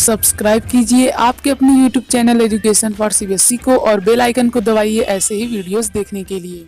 Subscribe कीजिए आपके अपने YouTube channel education for CBSE को और बेल आइकन को दबाइए ऐसे ही वीडियोस देखने के लिए।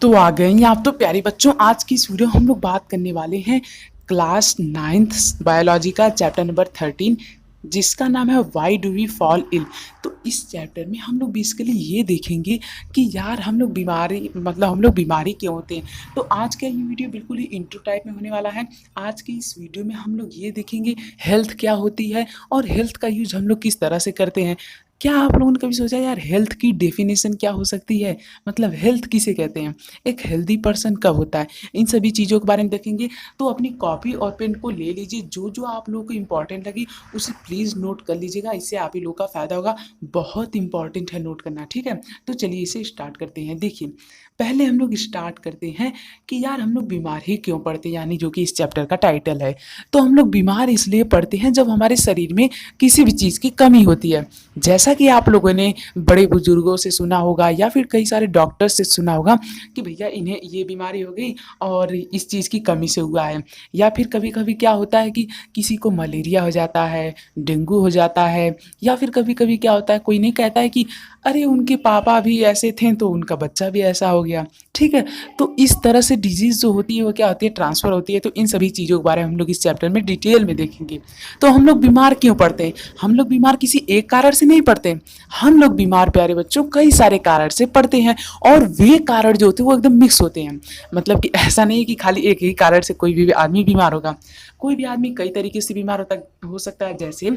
तो आ गए आप तो प्यारे बच्चों, आज की इस वीडियो हम लोग बात करने वाले हैं क्लास 9th बायोलॉजी का चैप्टर नंबर 13, जिसका नाम है why do we fall ill. तो इस चैप्टर में हम लोग बेसिकली ये देखेंगे कि यार हम लोग बीमारी क्यों होते हैं। तो आज का ये वीडियो बिल्कुल ही इंट्रो टाइप में होने वाला है। आज की इस वीडियो में हम लोग ये देखेंगे हेल्थ क्या होती है और हेल्थ का यूज हम लोग किस तरह से करते हैं। क्या आप लोगों ने कभी सोचा यार हेल्थ की डेफिनेशन क्या हो सकती है, मतलब हेल्थ किसे कहते हैं, एक हेल्दी पर्सन कब होता है, इन सभी चीज़ों के बारे में देखेंगे। तो अपनी कॉपी और पेन को ले लीजिए, जो जो आप लोगों को इम्पॉर्टेंट लगी उसे प्लीज़ नोट कर लीजिएगा, इससे आप ही लोगों का फ़ायदा होगा। बहुत इंपॉर्टेंट है नोट करना, ठीक है। तो चलिए इसे स्टार्ट करते हैं। देखिए पहले हम लोग स्टार्ट करते हैं कि यार हम लोग बीमार ही क्यों पड़ते हैं, यानी जो कि इस चैप्टर का टाइटल है। तो हम लोग बीमार इसलिए पड़ते हैं जब हमारे शरीर में किसी भी चीज़ की कमी होती है। जैसा कि आप लोगों ने बड़े बुजुर्गों से सुना होगा या फिर कई सारे डॉक्टर से सुना होगा कि भैया इन्हें ये बीमारी हो गई और इस चीज़ की कमी से हुआ है। या फिर कभी कभी क्या होता है कि किसी को मलेरिया हो जाता है, डेंगू हो जाता है, या फिर कभी कभी क्या होता है कोई नहीं कहता है कि अरे उनके पापा भी ऐसे थे तो उनका बच्चा भी ऐसा हो गया, ठीक है। तो इस तरह से डिजीज़ जो होती है वो क्या होती है, ट्रांसफ़र होती है। तो इन सभी चीज़ों के बारे में हम लोग इस चैप्टर में डिटेल में देखेंगे। तो हम लोग बीमार क्यों पड़ते हैं, हम लोग बीमार किसी एक कारण से नहीं पड़ते, हम लोग बीमार प्यारे बच्चों कई सारे कारण से पड़ते हैं। और वे कारण जो होते हैं वो एकदम मिक्स होते हैं, मतलब कि ऐसा नहीं है कि खाली एक ही कारण से कोई भी आदमी बीमार होगा। कोई भी आदमी कई तरीके से बीमार हो सकता है। जैसे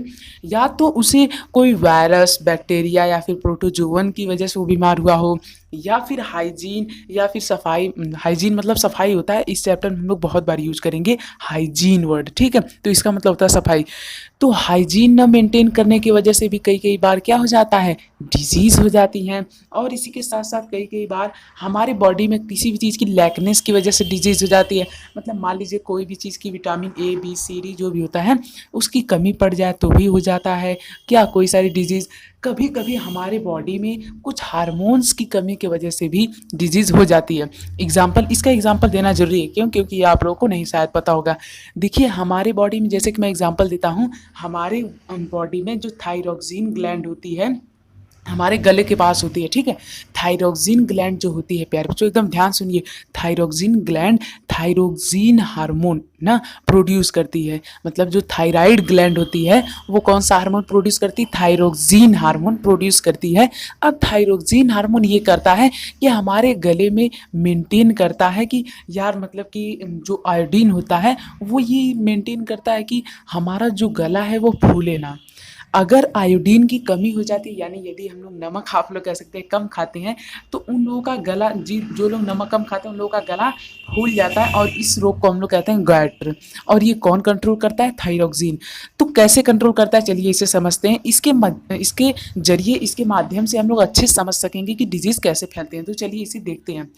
या तो उसे कोई वायरस, बैक्टीरिया या फिर प्रोटोजोवन की वजह से वो बीमार हुआ हो, या फिर हाइजीन या फिर सफाई। हाइजीन मतलब सफाई होता है, इस चैप्टर में हम लोग बहुत बार यूज करेंगे हाइजीन वर्ड, ठीक है। तो इसका मतलब होता है सफाई। तो हाइजीन न मेंटेन करने की वजह से भी कई कई बार क्या हो जाता है, डिजीज़ हो जाती हैं। और इसी के साथ साथ कई कई बार हमारे बॉडी में किसी भी चीज़ की लैकनेस की वजह से डिजीज़ हो जाती है। मतलब मान लीजिए कोई भी चीज़ की vitamin A B C D जो भी होता है उसकी कमी पड़ जाए तो भी हो जाता है क्या, कोई सारी डिजीज़। कभी कभी हमारे बॉडी में कुछ हार्मोन्स की कमी की वजह से भी डिजीज़ हो जाती है। इसका एग्जांपल देना जरूरी है, क्यों, क्योंकि ये आप लोगों को नहीं शायद पता होगा। देखिए हमारे बॉडी में, जैसे कि मैं एग्जांपल देता हूँ, हमारे बॉडी में जो थायरॉक्सिन ग्लैंड होती है हमारे गले के पास होती है, ठीक है। थायरॉक्सिन ग्लैंड जो होती है प्यारे बच्चों एकदम ध्यान सुनिए, थायरॉक्सिन ग्लैंड थायरॉक्सिन हार्मोन ना प्रोड्यूस करती है। मतलब जो थायराइड ग्लैंड होती है वो कौन सा हार्मोन प्रोड्यूस करती है, थायरॉक्सिन हार्मोन प्रोड्यूस करती है। अब थायरॉक्सिन हार्मोन ये करता है कि हमारे गले में मेंटेन करता है कि यार मतलब कि जो आयोडीन होता है वो ये मेंटेन करता है कि हमारा जो गला है वो फूले ना। अगर आयोडीन की कमी हो जाती है, यानी यदि हम लोग नमक, आप लोग कह सकते हैं, कम खाते हैं, तो उन लोगों का गला, जी जो लोग नमक कम खाते हैं उन लोगों का गला फूल जाता है, और इस रोग को हम लोग कहते हैं गैट्र। और ये कौन कंट्रोल करता है, थायरॉक्सिन। तो कैसे कंट्रोल करता है, चलिए इसे समझते हैं। इसके जरिए, इसके माध्यम से हम लोग अच्छे से समझ सकेंगे कि डिजीज़ कैसे फैलते हैं। तो चलिए इसे देखते हैं।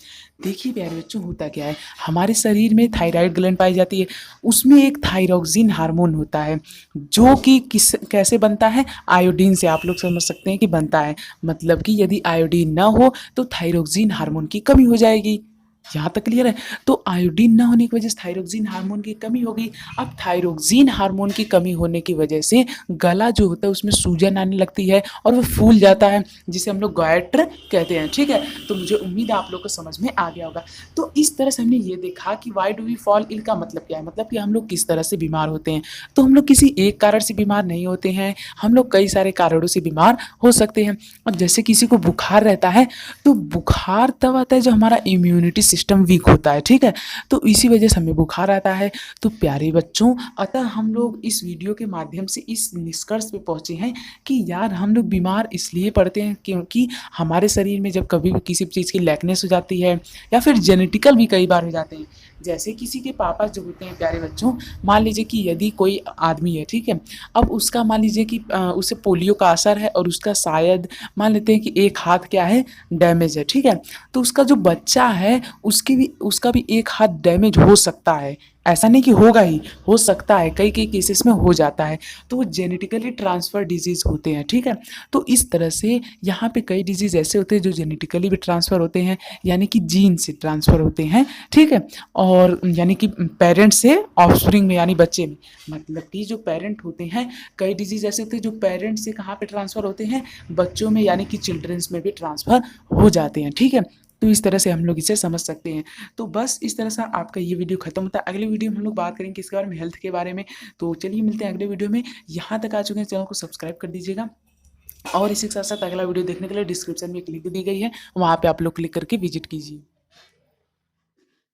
देखिए प्यारे बच्चों होता क्या है, हमारे शरीर में थायराइड ग्लैंड पाई जाती है, उसमें एक थायरॉक्सिन हार्मोन होता है जो कि कैसे बनता है, आयोडीन से। आप लोग समझ सकते हैं कि बनता है, मतलब कि यदि आयोडीन ना हो तो थायरॉक्सिन हार्मोन की कमी हो जाएगी। यहाँ तक क्लियर है। तो आयोडीन ना होने की वजह से थायरॉक्सिन हार्मोन की कमी होगी। अब थायरॉक्सिन हार्मोन की कमी होने की वजह से गला जो होता है उसमें सूजन आने लगती है और वो फूल जाता है, जिसे हम लोग गैट्र कहते हैं, ठीक है। तो मुझे उम्मीद है आप लोग को समझ में आ गया होगा। तो इस तरह से हमने ये देखा कि why do we fall ill का मतलब क्या है, मतलब कि हम लोग किस तरह से बीमार होते हैं। तो हम लोग किसी एक कारण से बीमार नहीं होते हैं, हम लोग कई सारे कारणों से बीमार हो सकते हैं। अब जैसे किसी को बुखार रहता है तो बुखार तब आता है जब हमारा इम्यूनिटी सिस्टम वीक होता है, ठीक है। तो इसी वजह से हमें बुखार आता है। तो प्यारे बच्चों, अतः हम लोग इस वीडियो के माध्यम से इस निष्कर्ष पे पहुंचे हैं कि यार हम लोग बीमार इसलिए पड़ते हैं क्योंकि हमारे शरीर में जब कभी भी किसी चीज़ की लैकनेस हो जाती है, या फिर जेनेटिकल भी कई बार हो जाते हैं। जैसे किसी के पापा जो होते हैं प्यारे बच्चों, मान लीजिए कि यदि कोई आदमी है, ठीक है, अब उसका मान लीजिए कि उसे पोलियो का असर है और उसका शायद मान लेते हैं कि एक हाथ क्या है, डैमेज है, ठीक है। तो उसका जो बच्चा है उसका भी एक हाथ डैमेज हो सकता है, ऐसा नहीं कि होगा ही, हो सकता है, कई कई केसेस में हो जाता है, तो वो जेनेटिकली ट्रांसफर डिजीज़ होते हैं, ठीक है। तो इस तरह से यहाँ पे कई डिजीज़ ऐसे होते हैं जो जेनेटिकली भी ट्रांसफ़र होते हैं, यानी कि जीन से ट्रांसफ़र होते हैं, ठीक है। और यानी कि पेरेंट्स से ऑफस्प्रिंग में यानी बच्चे में, मतलब कि जो पेरेंट होते हैं, कई डिजीज़ ऐसे होते हैं जो पेरेंट से कहाँ पे ट्रांसफ़र होते हैं, बच्चों में यानी कि चिल्ड्रंस में भी ट्रांसफ़र हो जाते हैं, ठीक है। तो इस तरह से हम लोग इसे समझ सकते हैं। तो बस इस तरह से आपका ये वीडियो खत्म होता है। अगले वीडियो में हम लोग बात करेंगे किसके बारे में, हेल्थ के बारे में। तो चलिए मिलते हैं अगले वीडियो में। यहाँ तक आ चुके हैं, चैनल को सब्सक्राइब कर दीजिएगा, और इसी के साथ साथ अगला वीडियो देखने के लिए डिस्क्रिप्शन में एक लिंक दी गई है, वहाँ पे आप लोग क्लिक करके विजिट कीजिए।